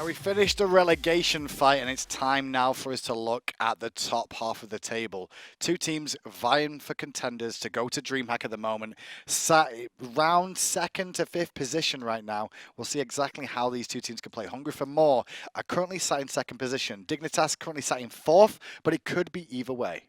Now we finished the relegation fight, and it's time now for us to look at the top half of the table. Two teams vying for contenders to go to DreamHack at the moment. Round 2nd to 5th position right now. We'll see exactly how these two teams can play. Hungry for More are currently sat in 2nd position. Dignitas currently sat in 4th, but it could be either way.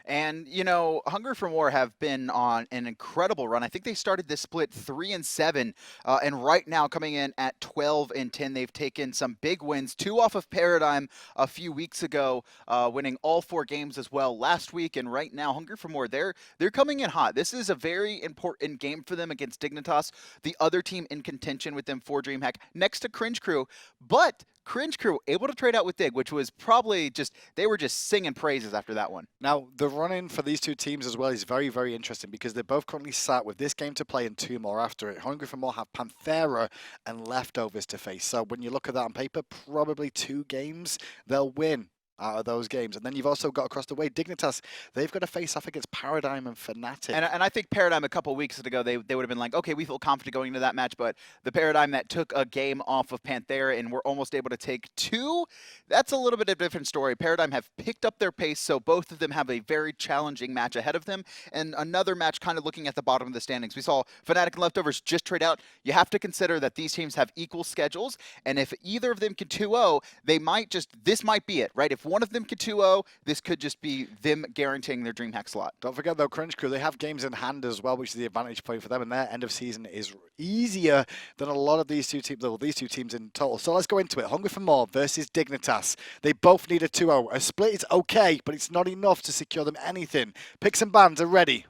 And, you know, Hunger for More have been on an incredible run. I think they started this split 3-7, and right now coming in at 12-10. They've taken some big wins, 2 off of Paradigm a few weeks ago, winning all 4 games as well last week. And right now, Hunger for More, they're coming in hot. This is a very important game for them against Dignitas, the other team in contention with them for DreamHack, next to Cringe Crew. But Cringe Crew able to trade out with Dig, which was probably just, they were just singing praises after that one. Now, the run-in for these two teams as well is very, very interesting because they're both currently sat with this game to play and 2 more after it. Hungry for More have Panthera and Leftovers to face. So when you look at that on paper, probably 2 games they'll win out of those games. And then you've also got across the way Dignitas. They've got to face off against Paradigm and Fnatic. And I think Paradigm a couple weeks ago, they would have been like, okay, we feel confident going into that match, but the Paradigm that took a game off of Panthera and were almost able to take 2, that's a little bit of a different story. Paradigm have picked up their pace, so both of them have a very challenging match ahead of them. And another match kind of looking at the bottom of the standings. We saw Fnatic and Leftovers just trade out. You have to consider that these teams have equal schedules, and if either of them can 2-0, they might just, this might be it, right? If one of them could 2-0, this could just be them guaranteeing their DreamHack slot. Don't forget though, Cringe Crew, they have games in hand as well, which is the advantage point for them, and their end of season is easier than a lot of these two teams, well, these two teams in total. So let's go into it. Hungry for More versus Dignitas. They both need a 2-0. A split is okay, but it's not enough to secure them anything. Picks and bans are ready.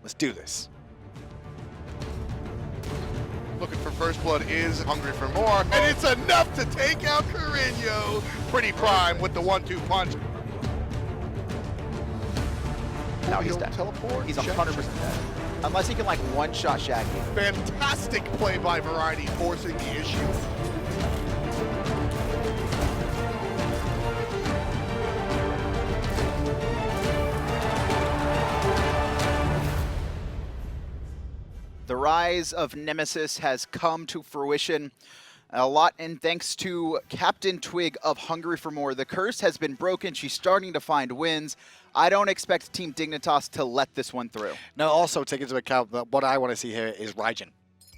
Let's do this. Looking for first blood is Hungry for More, and it's enough to take out Carino. PrettyPriMe with the 1-2 punch. Now he's dead. Teleport. He's 100% dead. Unless he can like one-shot Shaggy. Fantastic play by Variety, forcing the issue. The rise of Nemesis has come to fruition. A lot in thanks to CaptainTwig of Hungry for More. The curse has been broken. She's starting to find wins. I don't expect Team Dignitas to let this one through. Now, also take into account that what I want to see here is Raijin.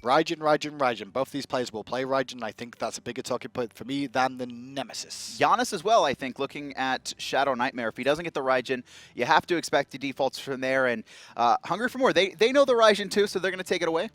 Raijin. Both these players will play Raijin. I think that's a bigger talking point for me than the Nemesis. Janus as well, I think, looking at ShadowNightmare. If he doesn't get the Raijin, you have to expect the defaults from there. And Hungry for More, they know the Raijin too, so they're going to take it away.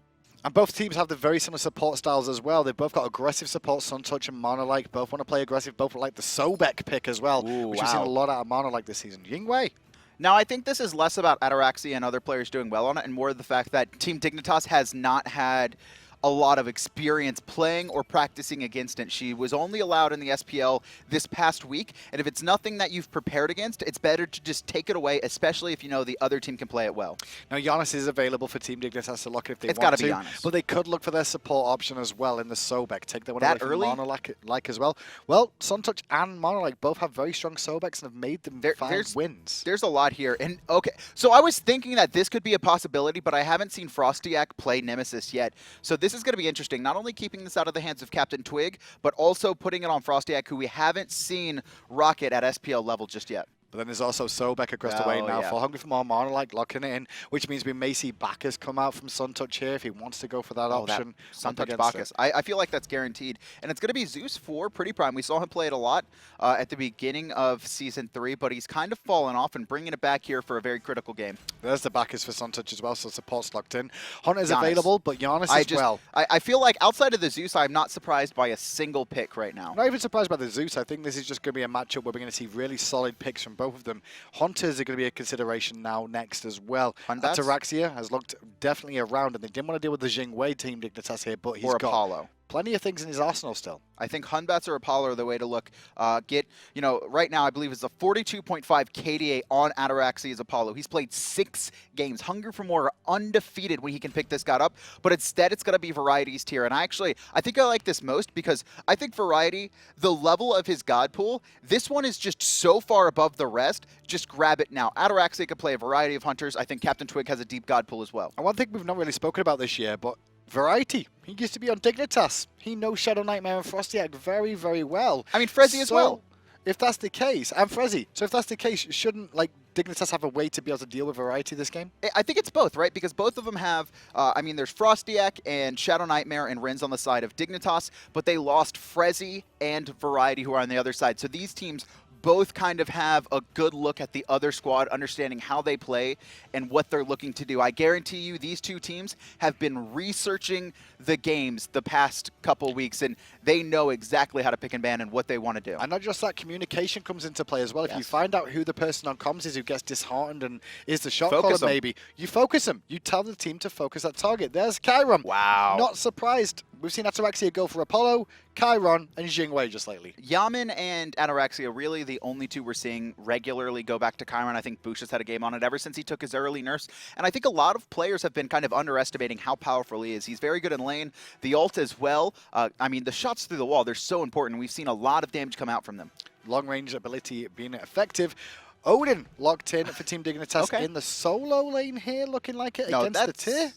And both teams have the very similar support styles as well. They've both got aggressive support, Suntouch and MANALIKE. Both want to play aggressive. Both like the Sobek pick as well, which we've seen a lot out of MANALIKE this season. Yingwei. Now, I think this is less about Ataraxia and other players doing well on it, and more the fact that Team Dignitas has not had a lot of experience playing or practicing against it. She was only allowed in the SPL this past week, and if it's nothing that you've prepared against, it's better to just take it away, especially if you know the other team can play it well. Now, Janus is available for Team Dignitas to lock if they it's want gotta to, be Janus. But they could look for their support option as well in the Sobek. Take that one away from early? MANALIKE as well. Well, Suntouch and MANALIKE both have very strong Sobeks and have made them find wins. There's a lot here. And okay, so I was thinking that this could be a possibility, but I haven't seen FrostiaK play Nemesis yet. So this is going to be interesting. Not only keeping this out of the hands of CaptainTwig, but also putting it on FrostiaK, who we haven't seen rocket at SPL level just yet. But then there's also Sobek across the way now for Hungry for More, MANALIKE locking it in, which means we may see Bacchus come out from Suntouch here if he wants to go for that option. Suntouch Bacchus. I feel like that's guaranteed. And it's going to be Zeus for PrettyPriMe. We saw him play it a lot at the beginning of Season 3, but he's kind of fallen off and bringing it back here for a very critical game. There's the Bacchus for Suntouch as well, so support's locked in. Hunter's available, but Janus as well. I feel like outside of the Zeus, I'm not surprised by a single pick right now. I'm not even surprised by the Zeus. I think this is just going to be a matchup where we're going to see really solid picks from both of them. Hunters are going to be a consideration now next as well. Ataraxia has looked definitely around, and they didn't want to deal with the Jingwei Team Dignitas here, but he's got Apollo. Plenty of things in his arsenal still. I think Hunbats or Apollo are the way to look. You know, right now I believe it's a 42.5 KDA on Ataraxia's Apollo. He's played 6 games. Hungry for More, undefeated when he can pick this guy up. But instead, it's going to be Variety's tier. And I think I like this most because I think Variety, the level of his God pool, this one is just so far above the rest. Just grab it now. Ataraxia could play a variety of hunters. I think CaptainTwig has a deep God pool as well. And one thing we've not really spoken about this year, but Variety. He used to be on Dignitas. He knows ShadowNightmare and FrostiaK very, very well. I mean, Frezzy as well. If that's the case, and Frezzy, so if that's the case, shouldn't like Dignitas have a way to be able to deal with variety this game? I think it's both, right? Because both of them have, I mean, there's FrostiaK and ShadowNightmare and iRens on the side of Dignitas, but they lost Frezzy and Variety who are on the other side. So these teams both kind of have a good look at the other squad, understanding how they play and what they're looking to do. I guarantee you these two teams have been researching the games the past couple weeks, and they know exactly how to pick and ban and what they want to do. And not just that, communication comes into play as well. Yes. If you find out who the person on comms is who gets disheartened and is the shot Focus caller, 'em. maybe, you focus them. You tell the team to focus that target. There's Chiron. Wow. Not surprised. We've seen Ataraxia go for Apollo, Chiron, and Jingwei just lately. Yaman and Ataraxia really the only two we're seeing regularly go back to Chiron. I think Bacchus had a game on it ever since he took his early nerfs. And I think a lot of players have been kind of underestimating how powerful he is. He's very good in lane. The ult as well. I mean, the shots through the wall, they're so important. We've seen a lot of damage come out from them. Long-range ability being effective. Odin locked in for Team Dignitas in the solo lane here, looking like it against the tier.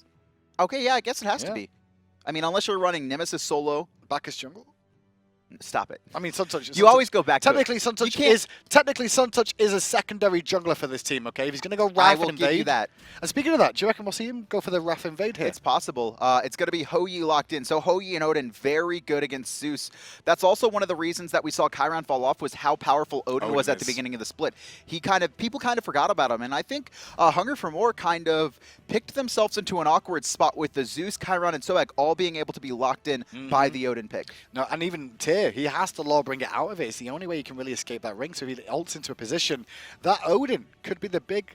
Okay, yeah, I guess it has to be. I mean, unless you're running Nemesis solo. Bacchus jungle. Stop it. I mean, Suntouch. You always go back technically, to it. Suntouch is a secondary jungler for this team. Okay, if he's going to go Wrath I and will invade. give you that. And speaking of that, do you reckon we'll see him go for the Wrath invade here? It's possible. It's going to be Hou-Yi locked in. So Hou-Yi and Odin very good against Zeus. That's also one of the reasons that we saw Chiron fall off was how powerful Odin was at the beginning of the split. People kind of forgot about him, and I think Hunger for More kind of picked themselves into an awkward spot with the Zeus, Chiron, and Sobek all being able to be locked in by the Odin pick. No, and even Tyr, he has to bring it out of it. It's the only way you can really escape that ring. So if he ults into a position, that Odin could be the big,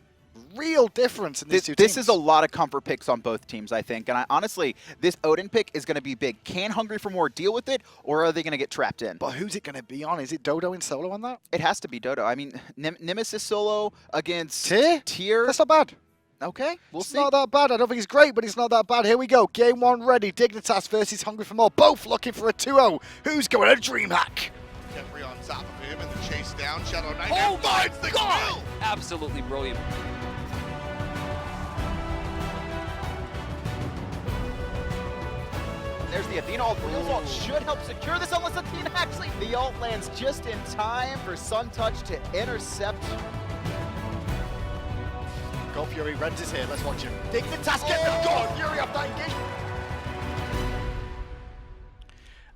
real difference in these two teams. This is a lot of comfort picks on both teams, I think. And honestly, this Odin pick is going to be big. Can Hungry for More deal with it, or are they going to get trapped in? But who's it going to be on? Is it Dodo in solo on that? It has to be Dodo. I mean, Nemesis solo against Tyr? That's not bad. Okay, we'll see. It's not that bad. I don't think it's great, but it's not that bad. Here we go. Game 1 ready. Dignitas versus Hungry for More. Both looking for a 2-0. Who's going to DreamHack? Jeffrey on top of him and the chase down. ShadowNightmare finds the kill. Absolutely brilliant. There's the Athena ult. Real's ult should help secure this unless Athena actually... The ult lands just in time for Suntouch to intercept. Go Fury. Rens is here. Let's watch him. Dignitas get the goal. Fury off that engagement.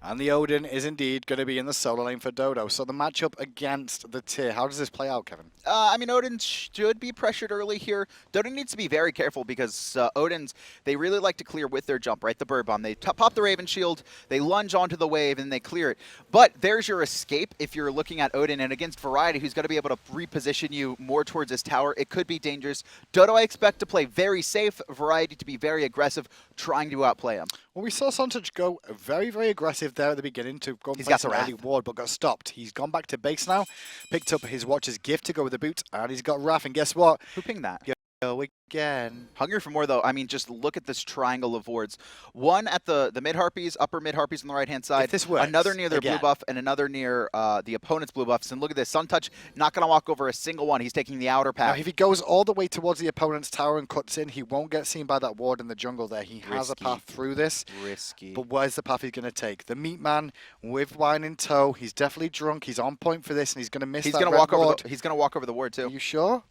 And the Odin is indeed going to be in the solo lane for Dodo. So the matchup against the Tyr, how does this play out, Kevin? I mean, Odin should be pressured early here. Dodo needs to be very careful because Odins, they really like to clear with their jump, right? The bird bomb. They pop the Raven Shield, they lunge onto the wave, and they clear it. But there's your escape if you're looking at Odin. And against Variety, who's going to be able to reposition you more towards his tower, it could be dangerous. Dodo, I expect to play very safe. Variety to be very aggressive, trying to outplay him. Well, we saw Suntouch go very, very aggressive there at the beginning to go and got place an early ward, but got stopped. He's gone back to base now, picked up his Watcher's gift to go with the boot, and he's got Wrath, and guess what? Who pinged that? Go again. Hungry for More, though, I mean, just look at this triangle of wards. One at the mid-harpies, upper mid-harpies on the right-hand side. If this works, another near their blue buff, and another near the opponent's blue buffs. And look at this, Suntouch not going to walk over a single one. He's taking the outer path. Now, if he goes all the way towards the opponent's tower and cuts in, he won't get seen by that ward in the jungle there. He has a path through this. Risky. But where's the path he's going to take? The meat man with wine in tow. He's definitely drunk. He's on point for this, and he's going to miss that red ward. He's going to walk over the ward, too. Are you sure?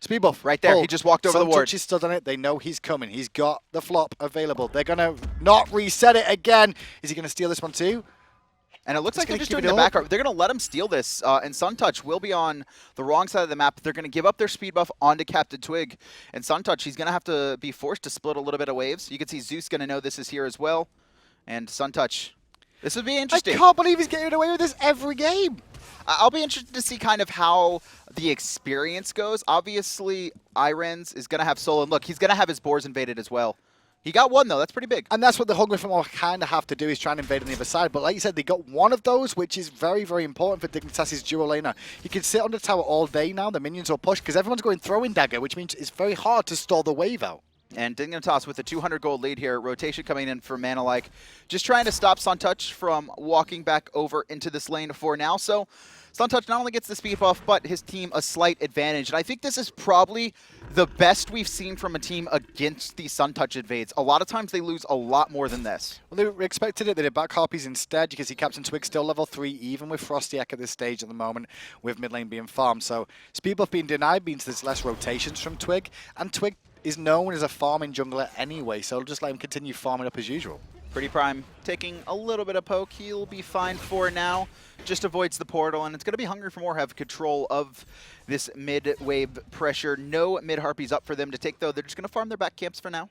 Speed buff. Right there. Pull. He just walked over the ward. Suntouch is stood on it. They know he's coming. He's got the flop available. They're going to not reset it again. Is he going to steal this one too? And it looks like they're just doing it the back. They're going to let him steal this. And Suntouch will be on the wrong side of the map. They're going to give up their speed buff onto CaptainTwig. And Suntouch, he's going to have to be forced to split a little bit of waves. You can see Zeus going to know this is here as well. And Suntouch, this would be interesting. I can't believe he's getting away with this every game. I'll be interested to see kind of how the experience goes. Obviously, iRens is going to have solo. And look, he's going to have his boars invaded as well. He got one, though. That's pretty big. And that's what the Hungry for More kind of have to do, is try and invade on the other side. But like you said, they got one of those, which is very, very important for Dignitas' dual laner. He can sit on the tower all day now. The minions will push because everyone's going throwing dagger, which means it's very hard to stall the wave out. And Dignitas with a 200 gold lead here. Rotation coming in for MANALIKE. Just trying to stop Suntouch from walking back over into this lane for now. So Suntouch not only gets the speed buff, but his team a slight advantage. And I think this is probably the best we've seen from a team against these Suntouch invades. A lot of times they lose a lot more than this. Well, they expected it. They did back harpies instead. You can see CaptainTwig still level 3, even with FrostiaK at this stage at the moment, with mid lane being farmed. So speed buff being denied means there's less rotations from Twig, and Twig is known as a farming jungler anyway, so just let him continue farming up as usual. PrettyPriMe taking a little bit of poke. He'll be fine for now. Just avoids the portal, and it's going to be Hungry for More have control of this mid-wave pressure. No mid-harpies up for them to take, though. They're just going to farm their back camps for now.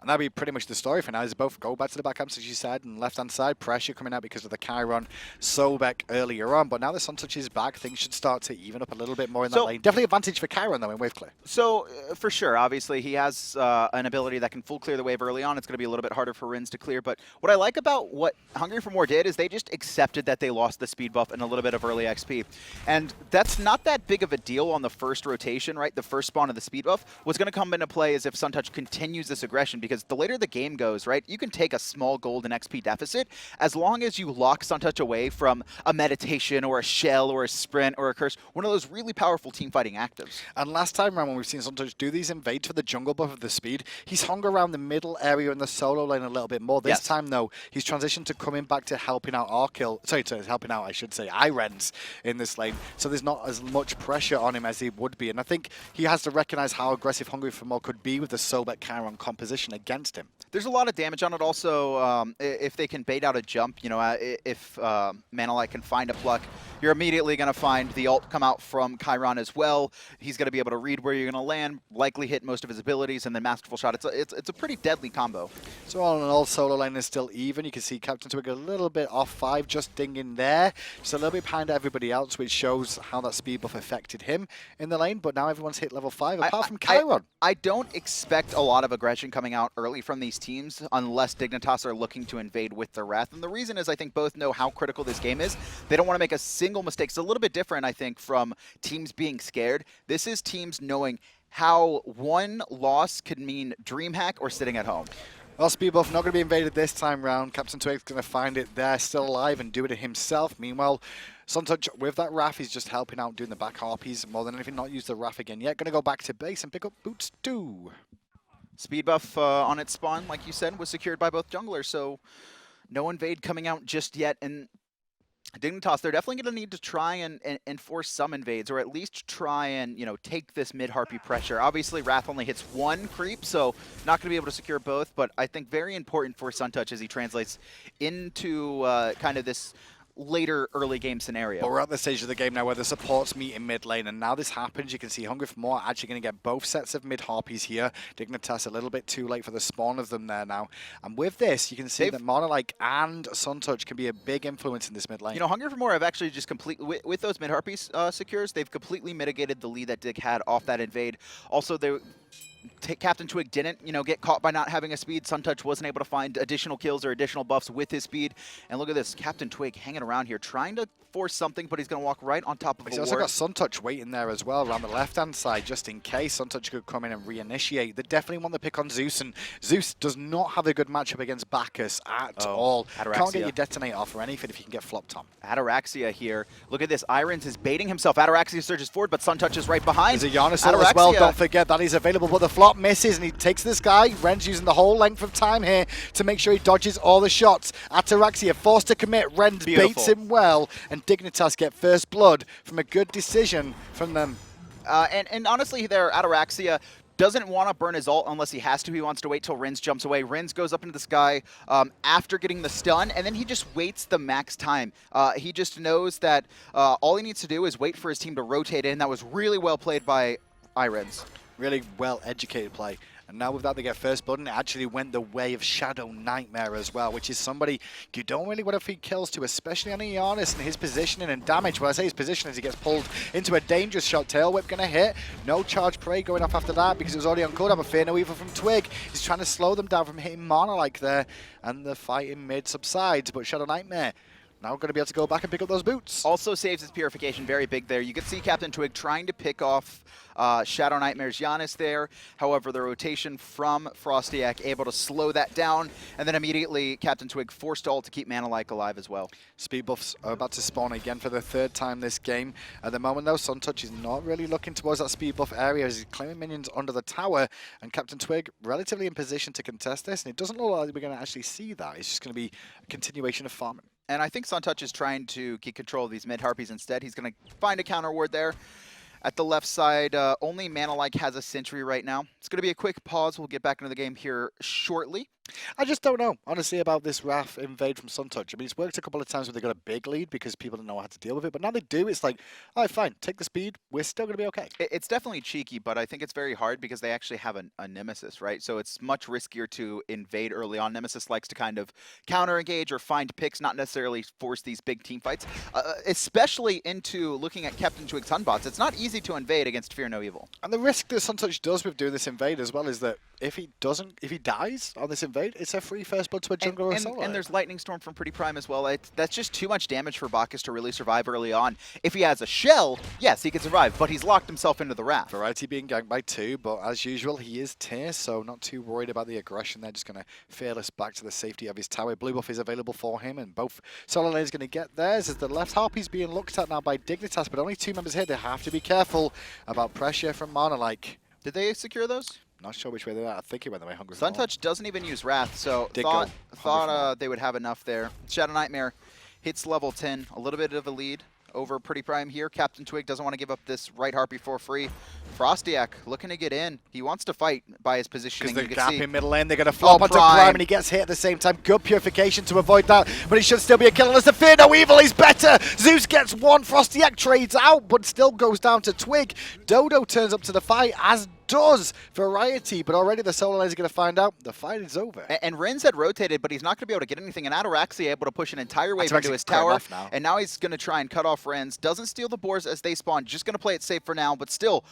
And that'll be pretty much the story for now. Is both go back to the back camps, as you said, and left-hand side pressure coming out because of the Chiron Sobek earlier on. But now the Suntouch is back, things should start to even up a little bit more in that lane. Definitely advantage for Chiron, though, in wave clear. So, for sure, obviously, he has an ability that can full clear the wave early on. It's going to be a little bit harder for iRens to clear. But what I like about what Hungry for More did is they just accepted that they lost the speed buff and a little bit of early XP. And that's not that big of a deal on the first rotation, right? The first spawn of the speed buff. What's going to come into play is if Suntouch continues this aggression, because the later the game goes, right, you can take a small gold and XP deficit as long as you lock Suntouch away from a meditation or a shell or a sprint or a curse, one of those really powerful team fighting actives. And last time around when we've seen Suntouch do these invades for the jungle buff of the speed, he's hung around the middle area in the solo lane a little bit more. This time, though, he's transitioned to coming back to helping out helping out, I should say, iRens in this lane. So there's not as much pressure on him as he would be. And I think he has to recognize how aggressive Hungry for More could be with the Sobek Chiron composition against him. There's a lot of damage on it also. If they can bait out a jump, you know, if MANALIKE can find a pluck, you're immediately going to find the ult come out from Chiron as well. He's going to be able to read where you're going to land, likely hit most of his abilities, and then Masterful Shot. It's a pretty deadly combo. So all in all, solo lane is still even. You can see CaptainTwig a little bit off 5, just dinging there. Just a little bit behind everybody else, which shows how that speed buff affected him in the lane. But now everyone's hit level 5, apart from Chiron. I don't expect a lot of aggression coming out early from these teams unless Dignitas are looking to invade with their Wrath. And the reason is I think both know how critical this game is. They don't want to make a single mistake. It's a little bit different, I think, from teams being scared. This is teams knowing how one loss could mean DreamHack or sitting at home. Well, speed buff not going to be invaded this time round. CaptainTwig's going to find it there, still alive, and do it himself. Meanwhile, Suntouch with that Wrath, he's just helping out doing the back harpies more than anything, not use the Wrath again yet. Going to go back to base and pick up boots too. Speed buff on its spawn, like you said, was secured by both junglers, so no invade coming out just yet. And Dignitas, they're definitely going to need to try and force some invades, or at least try and, you know, take this mid-harpy pressure. Obviously, Wrath only hits one creep, so not going to be able to secure both, but I think very important for Suntouch as he translates into kind of this later early game scenario. But we're at the stage of the game now where the supports meet in mid lane, and now this happens. You can see Hungry for More actually going to get both sets of mid harpies here. Dignitas a little bit too late for the spawn of them there now. And with this, you can see that MANALIKE and Suntouch can be a big influence in this mid lane. You know, Hungry for More have actually just completely, with those mid harpies secures, they've completely mitigated the lead that Dig had off that invade. Also, CaptainTwig didn't, you know, get caught by not having a speed. Suntouch wasn't able to find additional kills or additional buffs with his speed. And look at this, CaptainTwig hanging around here, trying to force something, but he's going to walk right on top of He's a also ward. got Suntouch waiting there as well, around the left-hand side, just in case Suntouch could come in and reinitiate. They definitely want the pick on Zeus, and Zeus does not have a good matchup against Bacchus at all. Ataraxia. Can't get your detonate off or anything if you can get flopped on. Ataraxia here. Look at this, iRens is baiting himself. Ataraxia surges forward, but Suntouch is right behind. There's a Janus ult as well, don't forget that he's available, but the flop misses, and he takes this guy. Ren's using the whole length of time here to make sure he dodges all the shots. Ataraxia forced to commit. Ren baits him well, and Dignitas get first blood from a good decision from them. And honestly, there, Ataraxia doesn't want to burn his ult unless he has to. He wants to wait till Rins jumps away. Rins goes up into the sky after getting the stun, and then he just waits the max time. He just knows that all he needs to do is wait for his team to rotate in. That was really well played by iRens. Really well-educated play. And now with that, they get first blood, and it actually went the way of ShadowNightmare as well, which is somebody you don't really want to feed kills to, especially on Janus and his positioning and damage. When I say his position is he gets pulled into a dangerous shot. Tail whip going to hit. No charge prey going off after that because it was already on cooldown. A Fear No Evil from Twig. He's trying to slow them down from hitting MANALIKE there, and the fight in mid subsides, but ShadowNightmare now going to be able to go back and pick up those boots. Also saves his purification, very big there. You could see CaptainTwig trying to pick off ShadowNightmare's Janus there. However, the rotation from FrostiaK able to slow that down, and then immediately CaptainTwig forced ult to keep MANALIKE alive as well. Speed buffs are about to spawn again for the 3rd time this game. At the moment though, Suntouch is not really looking towards that speed buff area as he's claiming minions under the tower, and CaptainTwig relatively in position to contest this, and it doesn't look like we're going to actually see that. It's just going to be a continuation of farming. And I think Suntouch is trying to keep control of these mid-harpies instead. He's going to find a counter ward there. At the left side, only MANALIKE has a sentry right now. It's going to be a quick pause. We'll get back into the game here shortly. I just don't know, honestly, about this Wrath invade from Suntouch. I mean, it's worked a couple of times where they got a big lead because people didn't know how to deal with it, but now they do. It's like, all right, fine, take the speed. We're still going to be okay. It's definitely cheeky, but I think it's very hard because they actually have a Nemesis, right? So it's much riskier to invade early on. Nemesis likes to kind of counter-engage or find picks, not necessarily force these big team fights, especially into looking at CaptainTwig's Hunbots. It's not easy to invade against Fear No Evil. And the risk that Suntouch does with doing this invade as well is that if he dies on this invade, it's a free first blood to a jungler or a solo. And there's Lightning Storm from PrettyPriMe as well. That's just too much damage for Bacchus to really survive early on. If he has a shell, yes, he can survive, but he's locked himself into the Wrath. Variety being ganked by 2, but as usual, he is tier, so not too worried about the aggression. They're just going to fearless back to the safety of his tower. Blue buff is available for him, and both solo lanes going to get theirs as the left harpy's being looked at now by Dignitas, but only 2 members here. They have to be careful about pressure from MANALIKE. Did they secure those? Not sure which way they're at. I think it went the way Hungry. Suntouch doesn't even use Wrath, so thought they would have enough there. ShadowNightmare hits level 10, a little bit of a lead over PrettyPriMe here. CaptainTwig doesn't want to give up this right harpy for free. FrostiaK looking to get in. He wants to fight by his positioning. Because the gap in middle lane, they're going to flop onto Prime, and he gets hit at the same time. Good purification to avoid that, but he should still be a killer. Unless the Fear No Evil is better. Zeus gets one. FrostiaK trades out, but still goes down to Twig. Dodo turns up to the fight, as does Variety, but already the solo lanes are going to find out the fight is over. And iRens had rotated, but he's not going to be able to get anything, and Ataraxia able to push an entire wave into his tower, and now he's going to try and cut off iRens. Doesn't steal the boars as they spawn, just going to play it safe for now, but still,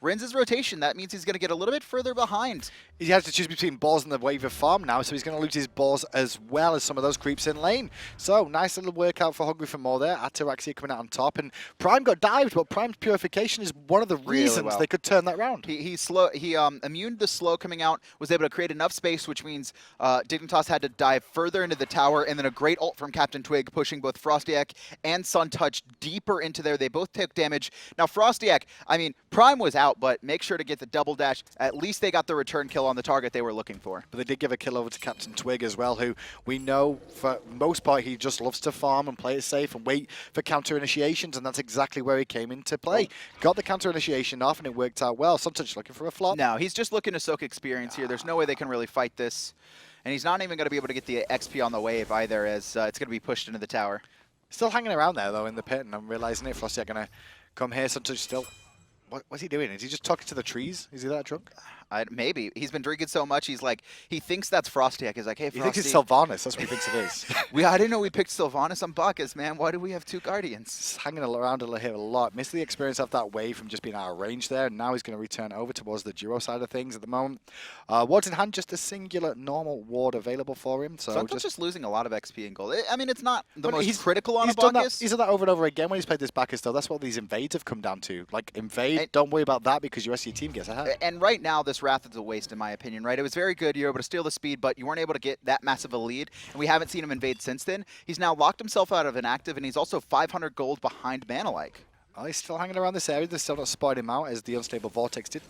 iRens' rotation, that means he's going to get a little bit further behind. He has to choose between balls and the wave of farm now, so he's going to lose his balls as well as some of those creeps in lane. So, nice little workout for Hungry for More there. Ataraxia coming out on top, and Prime got dived, but Prime's purification is one of the reasons they could turn that round. He immuned the slow coming out, was able to create enough space, which means Dignitas had to dive further into the tower, and then a great ult from CaptainTwig, pushing both FrostiaK and Suntouch deeper into there. They both took damage. Now, FrostiaK, I mean, Prime was out, but make sure to get the double dash. At least they got the return kill on the target they were looking for. But they did give a kill over to CaptainTwig as well, who we know for most part he just loves to farm and play it safe and wait for counter initiations, and that's exactly where he came into play. Got the counter initiation off, and it worked out well. Suntouch looking for a flop. No, he's just looking to soak experience here. There's no way they can really fight this. And he's not even going to be able to get the XP on the wave either, as it's going to be pushed into the tower. Still hanging around there, though, in the pit, and I'm realizing it. FrostiaK going to come here. Suntouch still... What's he doing? Is he just talking to the trees? Is he that drunk? Maybe. He's been drinking so much, he's like, he thinks that's FrostiaK. He's like, hey, Frosty. He thinks it's Sylvanas. That's what he thinks it is. I didn't know we picked Sylvanas on Bacchus, man. Why do we have 2 Guardians? He's hanging around here a lot. Missed the experience of that wave from just being out of range there, and now he's going to return over towards the duo side of things at the moment. Wards in hand, just a singular normal ward available for him. So just losing a lot of XP and gold. I mean, it's not the most critical on a Bacchus. He's done that over and over again when he's played this Bacchus, though. That's what these invades have come down to. Like, invade, don't worry about that because your rest of your team gets ahead. And right now, this Wrath is a waste, in my opinion, right? It was very good. You were able to steal the speed, but you weren't able to get that massive a lead, and we haven't seen him invade since then. He's now locked himself out of an active, and he's also 500 gold behind MANALIKE. Oh, he's still hanging around this area. They're still not spotted him out, as the Unstable Vortex did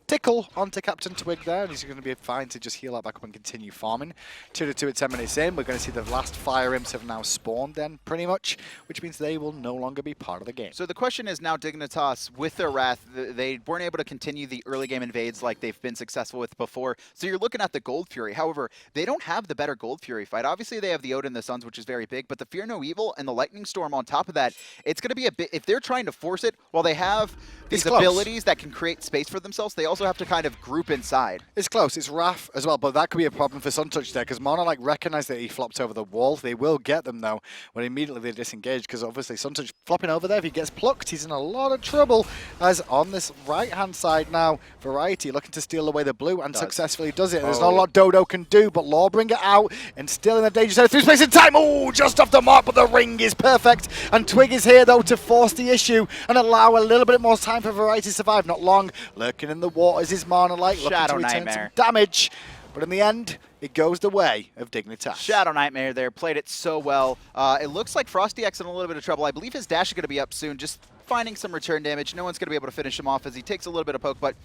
tickle onto CaptainTwig there, and he's going to be fine to just heal out back up and continue farming. 2-2 at 10 minutes in. We're going to see the last fire imps have now spawned then, pretty much, which means they will no longer be part of the game. So the question is now Dignitas, with their Wrath, they weren't able to continue the early game invades like they've been successful with before. So you're looking at the Gold Fury. However, they don't have the better Gold Fury fight. Obviously, they have the Odin and the Suns, which is very big, but the Fear No Evil and the Lightning Storm on top of that, it's going to be a bit, if they're trying to force it, while they have these abilities that can create space for themselves, they also also have to kind of group inside. It's close. It's Raph as well, but that could be a problem for Suntouch there because MANALIKE recognize that he flopped over the wall. They will get them, though, when immediately they disengage because obviously Suntouch flopping over there. If he gets plucked, he's in a lot of trouble. As on this right-hand side now, Variety looking to steal away the blue and successfully does it. There's not a lot Dodo can do, but Lawbringer out and still in the danger zone through space and time. Oh, just off the mark, but the ring is perfect. And Twig is here, though, to force the issue and allow a little bit more time for Variety to survive. Not long. Lurking in the waters is MANALIKE, looking to return some damage. But in the end, it goes the way of Dignitas. ShadowNightmare there, played it so well. It looks like FrostiaK's in a little bit of trouble. I believe his dash is going to be up soon, just finding some return damage. No one's going to be able to finish him off as he takes a little bit of poke, but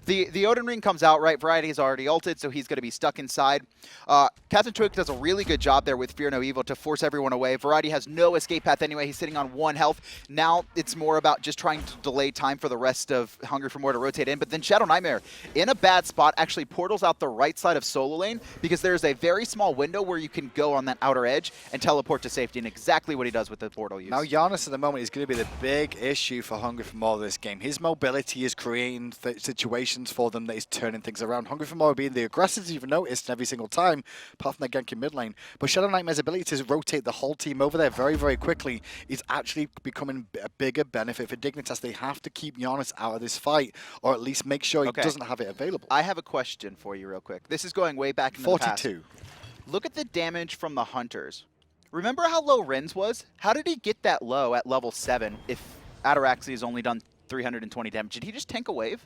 the Odin ring comes out, right? Variety is already ulted, so he's going to be stuck inside. CaptainTwig does a really good job there with Fear No Evil to force everyone away. Variety has no escape path anyway. He's sitting on 1 health. Now it's more about just trying to delay time for the rest of Hungry for More to rotate in, but then ShadowNightmare, in a bad spot, actually portals out the right side of solo lane because there's a very small window where you can go on that outer edge and teleport to safety, and exactly what he does with the portal use. Now Janus at the moment is going to be the big issue for Hungry for More this game. His mobility is creating situations for them that is turning things around. Hungry for More being the aggressors you've noticed every single time, apart from the gank in mid lane. But ShadowNightmare's ability to rotate the whole team over there very, very quickly is actually becoming a bigger benefit for Dignitas. They have to keep Janus out of this fight, or at least make sure he doesn't have it available. I have a question for you real quick. This is going way back into 42. the past. Look at the damage from the Hunters. Remember how low Rens was? How did he get that low at level 7 if Ataraxia has only done 320 damage? Did he just tank a wave?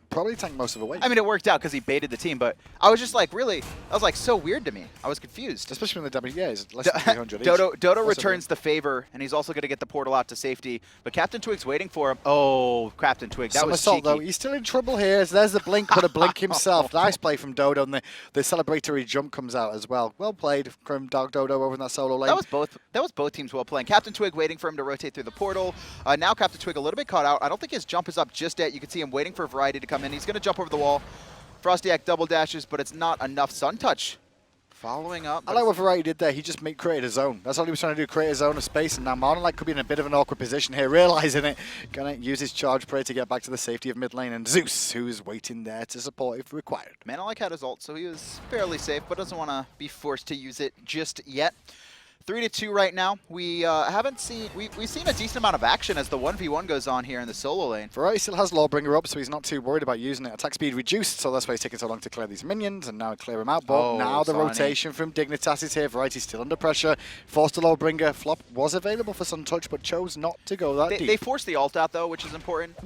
Probably tanked most of the wave. I mean, it worked out because he baited the team, but I was just like, really, that was like so weird to me. I was confused. Especially when the damage, is less than 300 each. Dodo returns the favor, and he's also going to get the portal out to safety, but CaptainTwig's waiting for him. Oh, CaptainTwig, that was cheeky. Though. He's still in trouble here. So there's the blink, but a blink himself. Nice play from Dodo, and the celebratory jump comes out as well. Well played from TheDarkDodo over in that solo lane. That was both teams well playing. CaptainTwig waiting for him to rotate through the portal. Now CaptainTwig a little bit caught out. I don't think his jump is up just yet. You can see him waiting for Variety to come in. He's going to jump over the wall. FrostiaK double dashes, but it's not enough. Suntouch following up. I like what Variety did there. He just created a zone. That's all he was trying to do, create a zone of space. And now MANALIKE could be in a bit of an awkward position here, realizing it. Going to use his charge prey to get back to the safety of mid lane. And Zeus, who is waiting there to support if required. MANALIKE had his ult, so he was fairly safe, but doesn't want to be forced to use it just yet. 3-2 right now. We've seen a decent amount of action as the 1v1 goes on here in the solo lane. Variety still has Lawbringer up, so he's not too worried about using it. Attack speed reduced, so that's why he's taking so long to clear these minions, and now clear him out. But now the rotation from Dignitas is here. Variety's still under pressure. Forced a Lawbringer. Flop was available for Suntouch, but chose not to go that deep. They forced the ult out, though, which is important.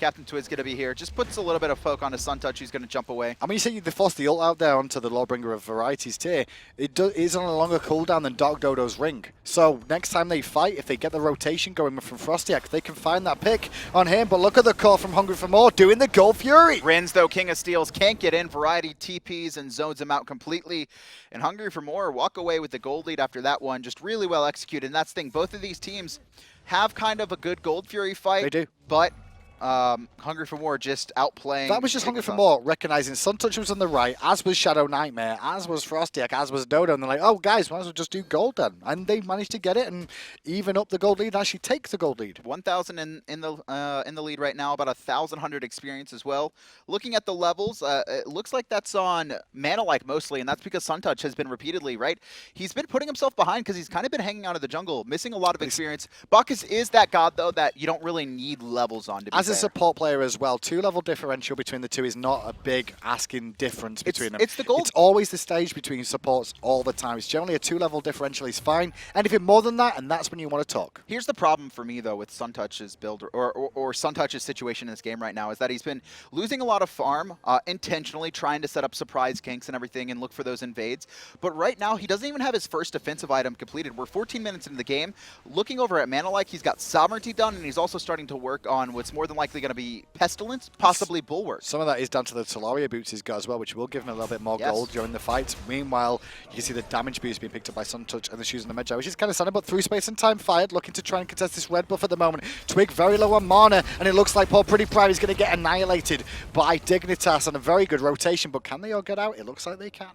CaptainTwig's going to be here. Just puts a little bit of poke on his Suntouch. He's going to jump away. I mean, you say they forced the ult out there onto the Lawbringer of Variety's tier. It is on a longer cooldown than TheDarkDodo's ring. So next time they fight, if they get the rotation going from FrostiaK, they can find that pick on him. But look at the call from Hungry for More, doing the Gold Fury. Rens, though, King of Steels, can't get in. Variety TPs and zones him out completely. And Hungry for More walk away with the gold lead after that one. Just really well executed. And that's the thing. Both of these teams have kind of a good Gold Fury fight. They do. But Hungry for More just outplaying. That was just Hungry for More, recognizing Suntouch was on the right, as was ShadowNightmare, as was FrostiaK, as was Dodo, and they're like, oh guys, might as well just do gold then. And they managed to get it and even up the gold lead, actually take the gold lead. 1,000 in the lead right now, about 1,100 experience as well. Looking at the levels, it looks like that's on MANALIKE mostly, and that's because Suntouch has been repeatedly, right? He's been putting himself behind because he's kind of been hanging out of the jungle, missing a lot of experience. Bacchus is that god, though, that you don't really need levels on to be a support player as well, 2-level differential between the two is not a big asking difference between them. It's the gold. It's always the stage between supports all the time. It's generally a 2-level differential is fine. Anything more than that, and that's when you want to talk. Here's the problem for me, though, with Suntouch's build, or Suntouch's situation in this game right now, is that he's been losing a lot of farm, intentionally trying to set up surprise ganks and everything and look for those invades. But right now, he doesn't even have his first defensive item completed. We're 14 minutes into the game. Looking over at MANALIKE, he's got Sovereignty done, and he's also starting to work on what's more than likely going to be Pestilence, possibly Bulwark. Some of that is down to the Talaria boots he's got as well, which will give him a little bit more gold during the fight. Meanwhile, you can see the damage boost being picked up by Suntouch and the shoes and the Medjay, which is kind of sad, but through space and time fired, looking to try and contest this red buff at the moment. Twig very low on mana, and it looks like poor PrettyPriMe is going to get annihilated by Dignitas on a very good rotation, but can they all get out? It looks like they can.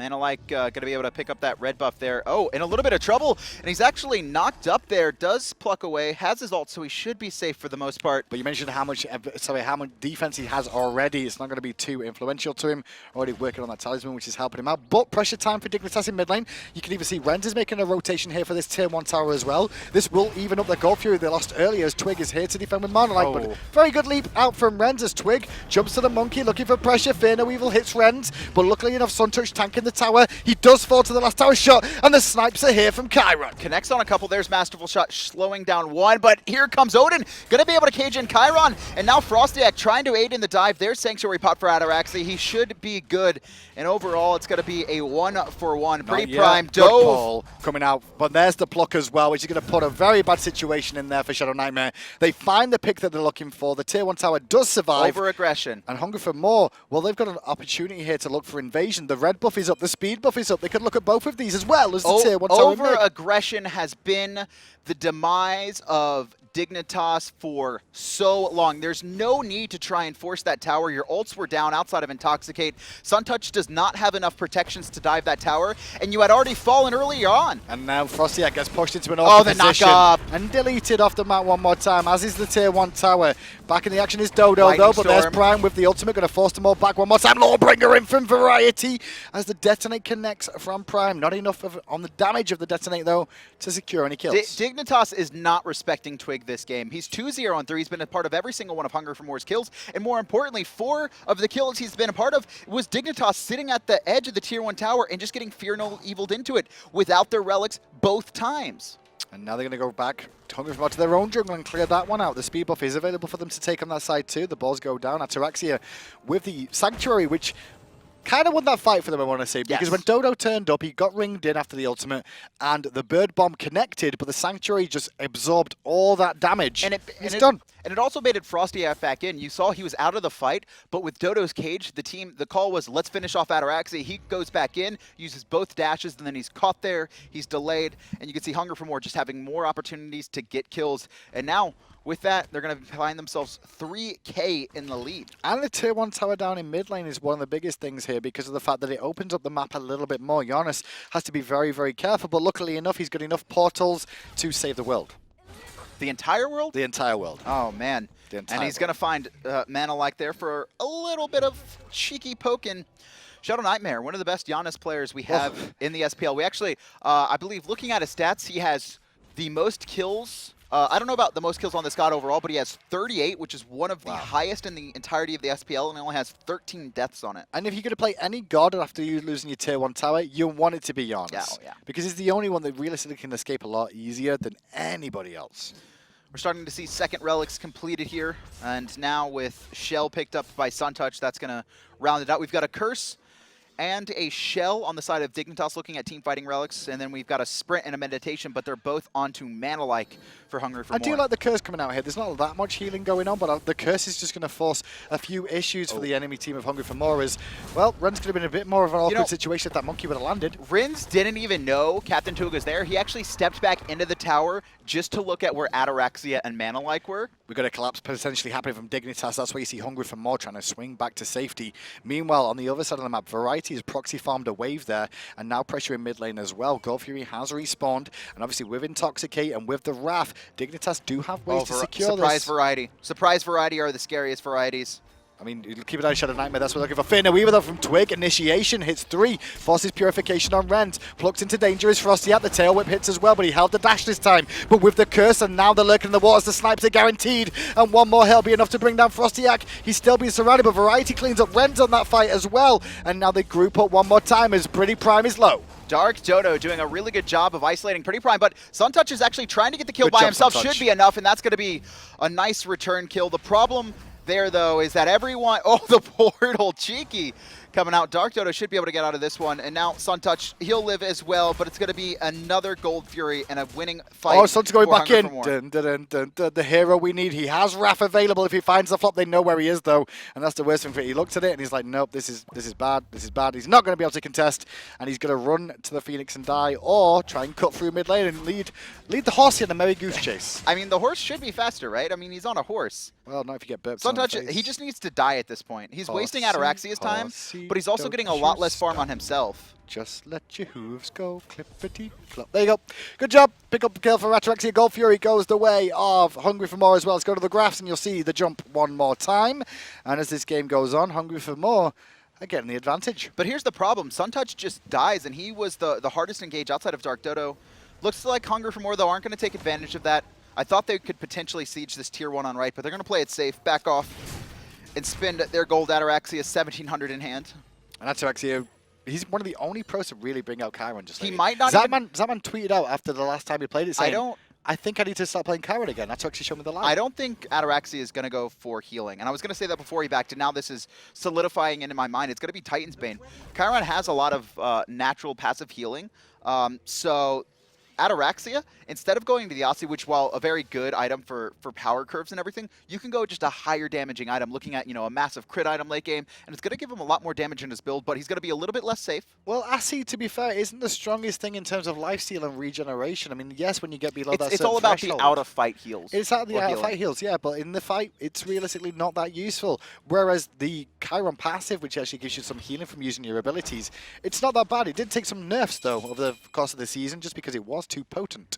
MANALIKE going to be able to pick up that red buff there. Oh, in a little bit of trouble, and he's actually knocked up there. Does pluck away, has his ult, so he should be safe for the most part. But you mentioned how much defense he has already. It's not going to be too influential to him. Already working on that talisman, which is helping him out. But pressure time for Dignitas in mid lane. You can even see iRens is making a rotation here for this tier 1 tower as well. This will even up their goal fury they lost earlier as Twig is here to defend with MANALIKE. But very good leap out from iRens as Twig jumps to the monkey looking for pressure. Fear No Evil hits iRens, but luckily enough, Suntouch tanking the tower. He does fall to the last tower shot, and the snipes are here from Chiron. Connects on a couple. There's Masterful Shot slowing down one, but here comes Odin. Going to be able to cage in Chiron, and now FrostiaK trying to aid in the dive. There's Sanctuary Pot for Ataraxia. He should be good, and overall it's going to be a 1-for-1. PrettyPriMe dove. Coming out, but there's the pluck as well, which is going to put a very bad situation in there for ShadowNightmare. They find the pick that they're looking for. The tier 1 tower does survive. Over-aggression. And Hungry for More, well, they've got an opportunity here to look for invasion. The red buff is up, the speed buff is up. They could look at both of these as well as the tier 1 tower. Over-aggression has been the demise of Dignitas for so long. There's no need to try and force that tower. Your ults were down outside of Intoxicate. Suntouch does not have enough protections to dive that tower, and you had already fallen earlier on. And now FrostiaK gets pushed into an awkward position knock up. And deleted off the map one more time, as is the tier 1 tower. Back in the action is Dodo though, but there's Prime with the ultimate, going to force them all back one more time. Lawbringer in from Variety as the detonate connects from Prime. Not enough on the damage of the detonate though to secure any kills. Dignitas is not respecting Twig this game. He's 2-0-3. He's been a part of every single one of Hungry for More's kills, and more importantly, 4 of the kills he's been a part of was Dignitas sitting at the edge of the tier 1 tower and just getting Fear No Eviled into it without their relics both times. And now they're going to go back Hungry for More to their own jungle and clear that one out. The speed buff is available for them to take on that side too. The balls go down. Ataraxia with the Sanctuary, which kind of won that fight for them, I want to say, because when Dodo turned up, he got ringed in after the ultimate, and the bird bomb connected, but the Sanctuary just absorbed all that damage. And it's done. And it also made it FrostiaK back in. You saw he was out of the fight, but with Dodo's cage, the call was, let's finish off Ataraxia. He goes back in, uses both dashes, and then he's caught there. He's delayed, and you can see Hunger for More just having more opportunities to get kills. And now, with that, they're going to find themselves 3K in the lead. And the tier 1 tower down in mid lane is one of the biggest things here because of the fact that it opens up the map a little bit more. Janus has to be very, very careful, but luckily enough, he's got enough portals to save the world. The entire world? The entire world. Oh, man. And he's going to find MANALIKE there for a little bit of cheeky poking. ShadowNightmare, one of the best Janus players we have in the SPL. We actually, I believe, looking at his stats, he has the most kills. I don't know about the most kills on this god overall, but he has 38, which is one of the highest in the entirety of the SPL, and he only has 13 deaths on it. And if you're going to play any god after you losing your tier 1 tower, you want it to be Janus. Yeah. Because he's the only one that realistically can escape a lot easier than anybody else. We're starting to see second relics completed here, and now with Shell picked up by Suntouch, that's going to round it out. We've got a Curse and a Shell on the side of Dignitas looking at team fighting relics, and then we've got a Sprint and a Meditation, but they're both onto MANALIKE for Hungry for More. I do like the Curse coming out here. There's not that much healing going on, but the Curse is just going to force a few issues for the enemy team of Hungry for More. As well, Ren's could have been a bit more of an awkward situation if that monkey would have landed. Rins didn't even know CaptainTwig was there. He actually stepped back into the tower just to look at where Ataraxia and MANALIKE were. We've got a collapse potentially happening from Dignitas. That's why you see Hungry for More trying to swing back to safety. Meanwhile, on the other side of the map, Variety has proxy farmed a wave there and now pressure in mid lane as well. Gold Fury has respawned, and obviously with Intoxicate and with the Wrath, Dignitas do have ways to secure this. Surprise Variety are the scariest varieties. I mean, keep an eye on ShadowNightmare. That's what we're looking for. Fear No Evil though from Twig. Initiation hits 3. Forces Purification on Rent. Plucked into danger is FrostiaK. The tail whip hits as well, but he held the dash this time. But with the Curse, and now they're lurking in the waters. The snipes are guaranteed. And one more hell be enough to bring down FrostiaK. He's still being surrounded, but Variety cleans up Rent on that fight as well. And now they group up one more time as PrettyPriMe is low. DarkDodo doing a really good job of isolating PrettyPriMe, but Suntouch is actually trying to get the kill by himself. Should be enough, and that's going to be a nice return kill. The problem there, though, is that everyone... Oh, the portal, cheeky. Coming out. DarkDodo should be able to get out of this one. And now Suntouch, he'll live as well, but it's going to be another Gold Fury and a winning fight. Oh, Suntouch going back in. Dun, dun, dun, dun, the hero we need. He has Wrath available. If he finds the flop, they know where he is, though. And that's the worst thing for it. He looked at it and he's like, nope, this is bad. This is bad. He's not going to be able to contest. And he's going to run to the Phoenix and die, or try and cut through mid lane and lead the horse in a merry goose chase. I mean, the horse should be faster, right? I mean, he's on a horse. Well, not if you get burped. Suntouch, he just needs to die at this point. He's wasting Ataraxia's time, but he's also Don't getting a lot you less farm stop. on himself. Just let your hooves go, clippity clop. There you go. Good job. Pick up the kill for Ataraxia. Gold Fury goes the way of Hungry for More as well. Let's go to the graphs and you'll see the jump one more time. And as this game goes on, Hungry for More are getting the advantage. But here's the problem. Suntouch just dies, and he was the hardest engage outside of DarkDodo. Looks like Hungry for More, though, aren't going to take advantage of that. I thought they could potentially siege this tier 1 on right, but they're going to play it safe, back off, and spend their gold Ataraxia 1,700 in hand. And Ataraxia, he's one of the only pros to really bring out Chiron just He lately. might not Zatman tweeted out after the last time he played it saying, I think I need to start playing Chiron again. Ataraxia showed me the light. I don't think Ataraxia is going to go for healing. And I was going to say that before he backed, and now this is solidifying into my mind. It's going to be Titan's Bane. Chiron has a lot of natural passive healing. So Ataraxia, instead of going to the Aussie, which while a very good item for power curves and everything, you can go just a higher damaging item, looking at, a massive crit item late game, and it's going to give him a lot more damage in his build, but he's going to be a little bit less safe. Well, Asi, to be fair, isn't the strongest thing in terms of lifesteal and regeneration. I mean, yes, when you get below that It's all about threshold, the out-of-fight heals. It's out of the out-of-fight heals, yeah, but in the fight, it's realistically not that useful. Whereas the Chiron passive, which actually gives you some healing from using your abilities, it's not that bad. It did take some nerfs, though, over the course of the season, just because it was too potent.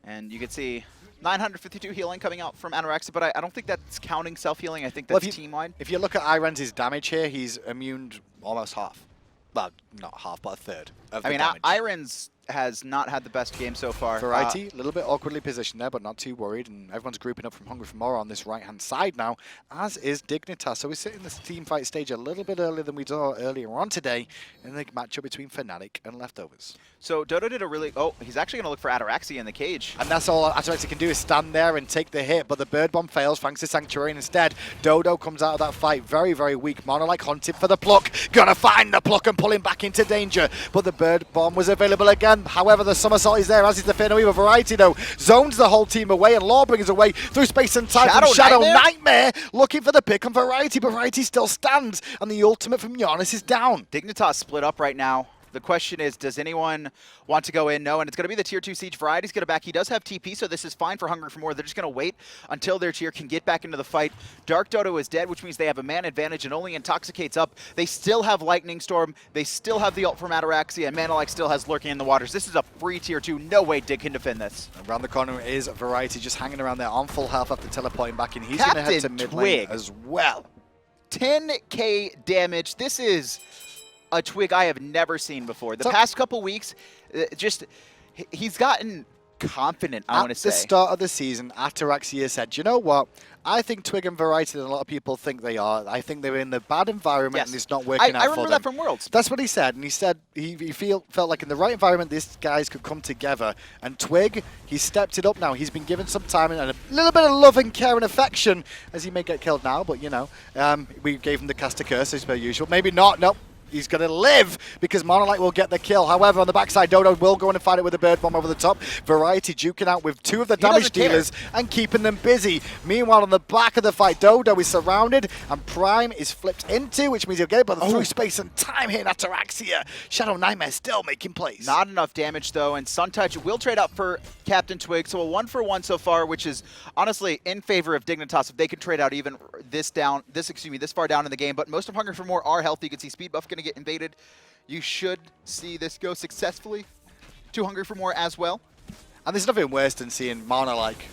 And you can see 952 healing coming out from Ataraxia, but I don't think that's counting self-healing. I think that's team-wide. If you look at iRens' damage here, he's immune almost half. Well, not half, but a third of the damage. iRens has not had the best game so far. Variety, a little bit awkwardly positioned there, but not too worried. And everyone's grouping up from Hungry for More on this right-hand side now, as is Dignitas. So we're sitting in this team fight stage a little bit earlier than we saw earlier on today in the matchup between MANALIKE and Leftovers. So Dodo did a really... Oh, he's actually going to look for Ataraxia in the cage. And that's all Ataraxia can do is stand there and take the hit, but the bird bomb fails thanks to Sanctuary. Instead, Dodo comes out of that fight very, very weak. MANALIKE hunted for the pluck. Gonna find the pluck and pull him back into danger. But the bird bomb was available again. However, the somersault is there, as is the Fenrir Weaver. Variety, though, zones the whole team away, and Lawbringers away through space and time from ShadowNightmare, looking for the pick on Variety, but Variety still stands, and the ultimate from Janus is down. Dignitas split up right now. The question is, does anyone want to go in? No, and it's going to be the Tier 2 Siege. Variety's going to back. He does have TP, so this is fine for Hungry for More. They're just going to wait until their tier can get back into the fight. DarkDodo is dead, which means they have a man advantage and only Intoxicates up. They still have Lightning Storm. They still have the ult from Ataraxia, and MANALIKE still has Lurking in the Waters. This is a free Tier 2. No way Dig can defend this. Around the corner is Variety, just hanging around there on full health after teleporting back in. He's going to head to mid lane as well. 10k damage. This is a Twig I have never seen before. The past couple weeks, he's gotten confident, I want to say. At the start of the season, Ataraxia said, you know what? I think Twig and Variety, and a lot of people think they are. I think they're in a bad environment and it's not working out for them. I remember that from Worlds. That's what he said, and he said he felt like in the right environment, these guys could come together. And Twig, he stepped it up now. He's been given some time and a little bit of love and care and affection, as he may get killed now, but we gave him the caster curse as per usual. Maybe not, nope. He's going to live because MANALIKE will get the kill. However, on the backside, Dodo will go in and fight it with a bird bomb over the top. Variety duking out with two of the damage dealers and keeping them busy. Meanwhile, on the back of the fight, Dodo is surrounded and Prime is flipped into, which means he'll get it, but through space and time hitting Ataraxia. ShadowNightmare still making plays. Not enough damage, though, and Suntouch will trade up for CaptainTwig, so a 1-for-1 so far, which is honestly in favor of Dignitas if they can trade out even this far down in the game. But most of Hungry for More are healthy. You can see Speed Buff going to get invaded. You should see this go successfully to Hungry for More as well. And there's nothing worse than seeing MANALIKE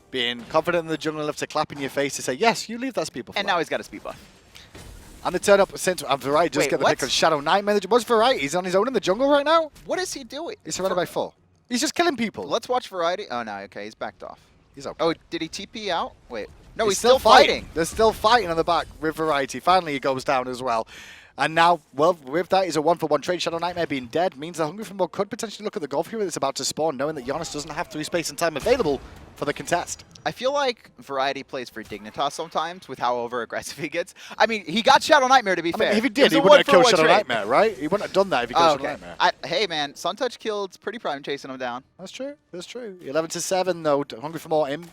being confident in the jungle enough to clap in your face to say, yes, you leave that Speed Buff. And now he's got a Speed Buff. And the turn up since Variety just get the pick of ShadowNightmare. What's Variety? He's on his own in the jungle right now? What is he doing? He's surrounded by 4. He's just killing people. Let's watch Variety. Oh, no, okay, he's backed off. He's okay. Oh, did he TP out? Wait. No, he's still fighting. They're still fighting on the back with Variety. Finally, he goes down as well. And now, well, with that is a 1-for-1 trade. ShadowNightmare being dead means that Hungry for More could potentially look at the Golf Hero that's about to spawn, knowing that Janus doesn't have 3 space and time available for the contest. I feel like Variety plays for Dignitas sometimes with how over-aggressive he gets. I mean, he got ShadowNightmare, to be fair. Mean, if he did, he wouldn't have killed ShadowNightmare, right? He wouldn't have done that if he killed ShadowNightmare. Hey, man, Suntouch killed PrettyPriMe chasing him down. That's true. That's true. 11-7, though. Hungry for More in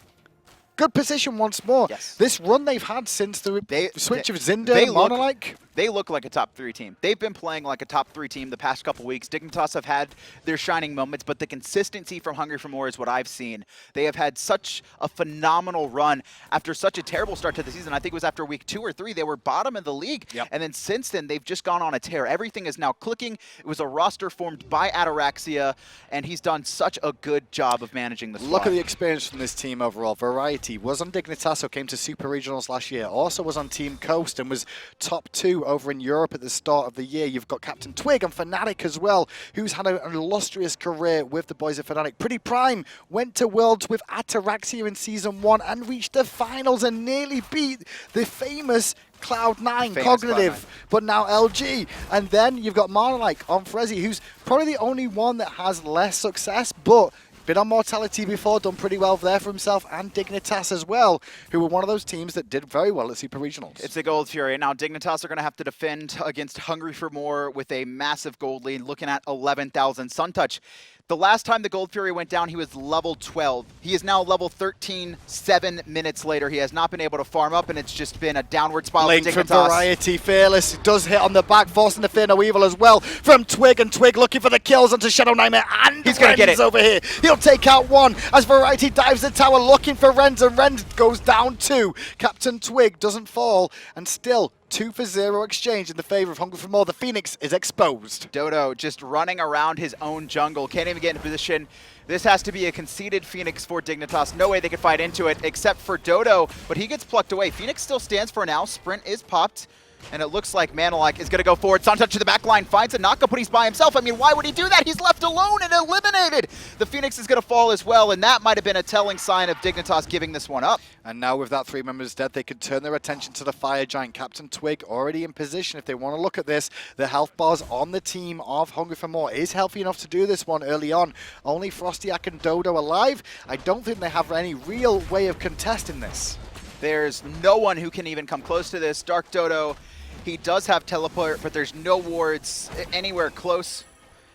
good position once more. Yes. This run they've had since the switch of Zinder and MANALIKE. they look like a top 3 team. They've been playing like a top 3 team the past couple weeks. Dignitas have had their shining moments, but the consistency from Hungry for More is what I've seen. They have had such a phenomenal run after such a terrible start to the season. I think it was after week 2 or 3, they were bottom of the league. Yep. And then since then, they've just gone on a tear. Everything is now clicking. It was a roster formed by Ataraxia, and he's done such a good job of managing the squad. Look at the experience from this team overall. Variety was on Dignitas, who came to Super Regionals last year. Also was on Team Coast and was top 2 over in Europe at the start of the year. You've got CaptainTwig and Fnatic as well, who's had an illustrious career with the boys of Fnatic. PrettyPriMe went to Worlds with Ataraxia in Season 1 and reached the finals and nearly beat the famous Cloud9 Cognitive, but now LG. And then you've got MANALIKE on Frezi, who's probably the only one that has less success, but been on Mortality before, done pretty well there for himself, and Dignitas as well, who were one of those teams that did very well at Super Regionals. It's a Gold Fury. Now, Dignitas are going to have to defend against Hungry for More with a massive gold lead, looking at 11,000. Suntouch, the last time the Gold Fury went down, he was level 12. He is now level 13, 7 minutes later. He has not been able to farm up, and it's just been a downward spiral Link for from Dignitas. Variety, Fearless does hit on the back, forcing the Fear No Evil as well from Twig, and Twig looking for the kills onto ShadowNightmare, and He's gonna get it over here. He'll take out one as Variety dives the tower looking for Rens, and Rens goes down 2. CaptainTwig doesn't fall, and still 2-for-0 exchange in the favor of Hungry for More. The Phoenix is exposed. Dodo just running around his own jungle. Can't even get in position. This has to be a conceded Phoenix for Dignitas. No way they could fight into it except for Dodo, but he gets plucked away. Phoenix still stands for now. Sprint is popped, and it looks like MANALIKE is going to go forward. Suntouch to the back line, finds a knockup, but he's by himself. I mean, why would he do that? He's left alone and eliminated. The Phoenix is going to fall as well, and that might have been a telling sign of Dignitas giving this one up. And now with that 3 members dead, they could turn their attention to the Fire Giant. CaptainTwig already in position if they want to look at this. The health bars on the team of Hungry for More is healthy enough to do this one early on. Only FrostiaK and Dodo alive. I don't think they have any real way of contesting this. There's no one who can even come close to this. TheDarkDodo, he does have teleport, but there's no wards anywhere close.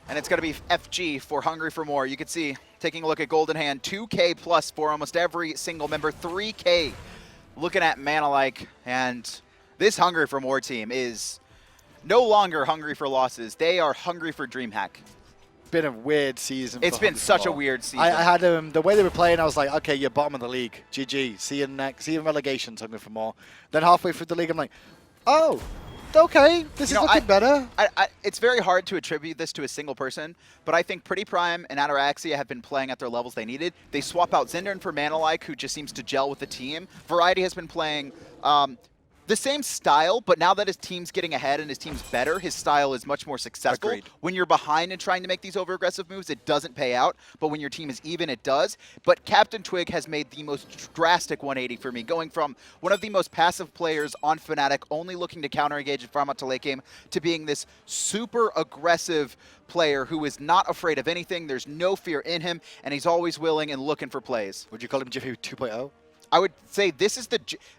And it's going to be FG for Hungry for More. You can see, taking a look at Golden Hand, 2K plus for almost every single member, 3K. Looking at MANALIKE, and this Hungry for More team is no longer hungry for losses. They are hungry for DreamHack. Been a weird season. It's been such a weird season. I had the way they were playing, I was like, okay, you're bottom of the league. GG. See you next. See you in relegation, Hungry for More. Then halfway through the league, I'm like, oh, okay, this is looking better. It's very hard to attribute this to a single person, but I think PrettyPriMe and Ataraxia have been playing at their levels they needed. They swap out Zindern for MANALIKE, who just seems to gel with the team. Variety has been playing the same style, but now that his team's getting ahead and his team's better, his style is much more successful. Agreed. When you're behind and trying to make these over-aggressive moves, it doesn't pay out, but when your team is even, it does. But CaptainTwig has made the most drastic 180 for me, going from one of the most passive players on Fnatic, only looking to counter-engage and farm out to late game, to being this super aggressive player who is not afraid of anything. There's no fear in him, and he's always willing and looking for plays. Would you call him Jiffy 2.0? I would say this is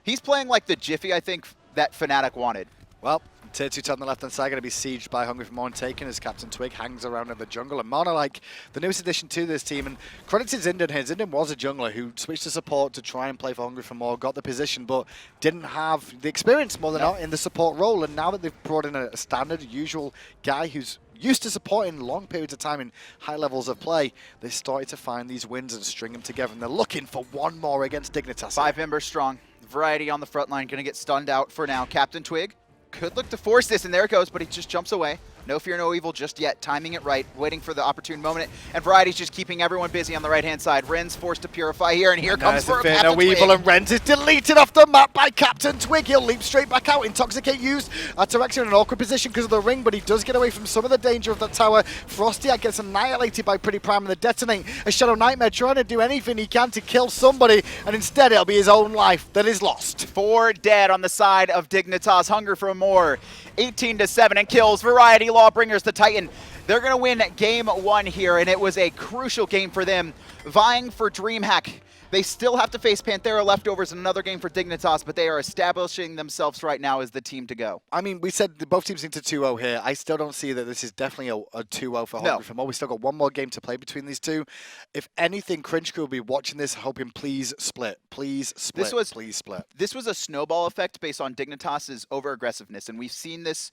he's playing like the Jiffy, I think, that Fnatic wanted. Well, Tier 2 on the left-hand side going to be sieged by Hungry for More and taken as CaptainTwig hangs around in the jungle. And MANALIKE, the newest addition to this team, and credit to Zindern here. Zindern was a jungler who switched to support to try and play for Hungry for More, got the position, but didn't have the experience more than not in the support role. And now that they've brought in a standard, usual guy who's used to supporting long periods of time in high levels of play, they started to find these wins and string them together, and they're looking for one more against Dignitas. 5 members strong. Variety on the front line, going to get stunned out for now. CaptainTwig could look to force this, and there it goes, but he just jumps away. No fear, no evil just yet. Timing it right, waiting for the opportune moment. And Variety's just keeping everyone busy on the right-hand side. Rens forced to purify here, and here comes for Fear No Evil, and Rens is deleted off the map by CaptainTwig. He'll leap straight back out. Intoxicate used. Ataraxia in an awkward position because of the ring, but he does get away from some of the danger of that tower. FrostiaK gets annihilated by PrettyPriMe and the detonate. A ShadowNightmare trying to do anything he can to kill somebody, and instead it'll be his own life that is lost. 4 dead on the side of Dignitas. Hunger for More. 18-7 and kills. Variety Lawbringers, the Titan. They're going to win game 1 here, and it was a crucial game for them. vying for DreamHack. They still have to face Panthera Leftovers in another game for Dignitas, but they are establishing themselves right now as the team to go. I mean, we said that both teams into 2-0 here. I still don't see that this is definitely a 2-0 for Hungry for More. We still got one more game to play between these two. If anything, Cringe Crew will be watching this, hoping please split. Please split. Please split. This was a snowball effect based on Dignitas' over-aggressiveness, and we've seen this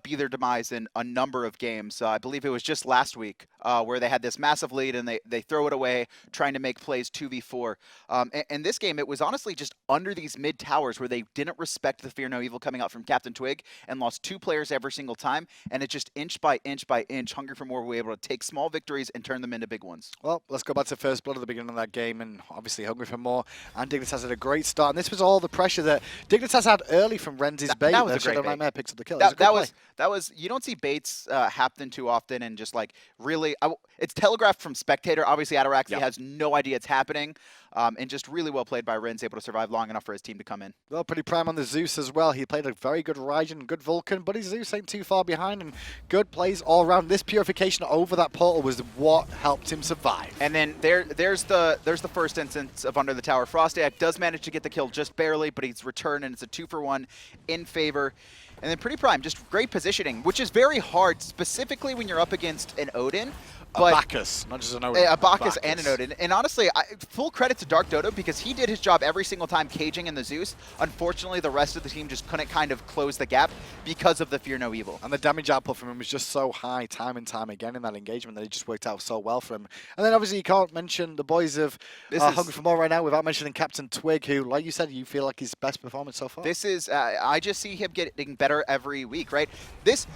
be their demise in a number of games. I believe it was just last week where they had this massive lead and they throw it away, trying to make plays 2v4. And this game, it was honestly just under these mid towers where they didn't respect the Fear No Evil coming out from CaptainTwig and lost 2 players every single time. And it just inch by inch by inch, Hungry for More were able to take small victories and turn them into big ones. Well, let's go back to First Blood at the beginning of that game. And obviously, Hungry for More and Dignitas had a great start. And this was all the pressure that Dignitas had early from Renz's bait. That was a great bait. ShadowNightmare picks up the kill. That was, you don't see baits happen too often and just like really, it's telegraphed from Spectator. Obviously, Ataraxia has no idea it's happening. And just really well played by Renz, able to survive long enough for his team to come in. Well, PrettyPriMe on the Zeus as well. He played a very good Raijin, good Vulcan, but his Zeus ain't too far behind, and good plays all around. This purification over that portal was what helped him survive. And then there's the first instance of Under the Tower. FrostiaK does manage to get the kill just barely, but he's returned, and it's a 2-for-1 in favor. And then PrettyPriMe, just great positioning, which is very hard, specifically when you're up against an Odin. But a Bacchus, not just an Odin. A Bacchus and an Odin. And honestly, full credit to TheDarkDodo because he did his job every single time caging in the Zeus. Unfortunately, the rest of the team just couldn't kind of close the gap because of the Fear No Evil. And the damage output from him was just so high time and time again in that engagement that it just worked out so well for him. And then obviously you can't mention the boys of Hungry for More right now without mentioning CaptainTwig, who, like you said, you feel like his best performance so far. This is, I just see him getting better every week, right? This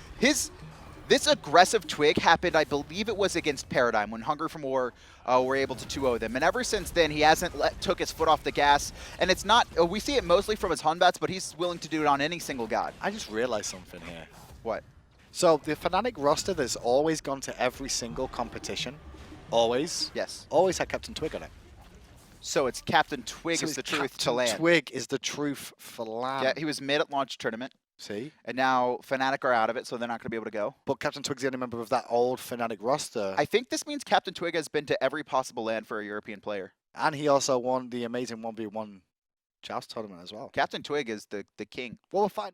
aggressive Twig happened, I believe it was against Paradigm, when Hungry for More were able to 2-0 them. And ever since then, he hasn't took his foot off the gas. And it's not, we see it mostly from his Hunbats, but he's willing to do it on any single god. I just realized something here. What? So the Fnatic roster that's always gone to every single competition, always, always had CaptainTwig on it. So it's CaptainTwig is the truth to land. CaptainTwig is the truth for land. Yeah, he was mid at launch tournament. See? And now Fnatic are out of it, so they're not going to be able to go. But CaptainTwig's the only member of that old Fnatic roster. I think this means CaptainTwig has been to every possible land for a European player. And he also won the amazing 1v1 Joust tournament as well. CaptainTwig is the king. Well, we'll find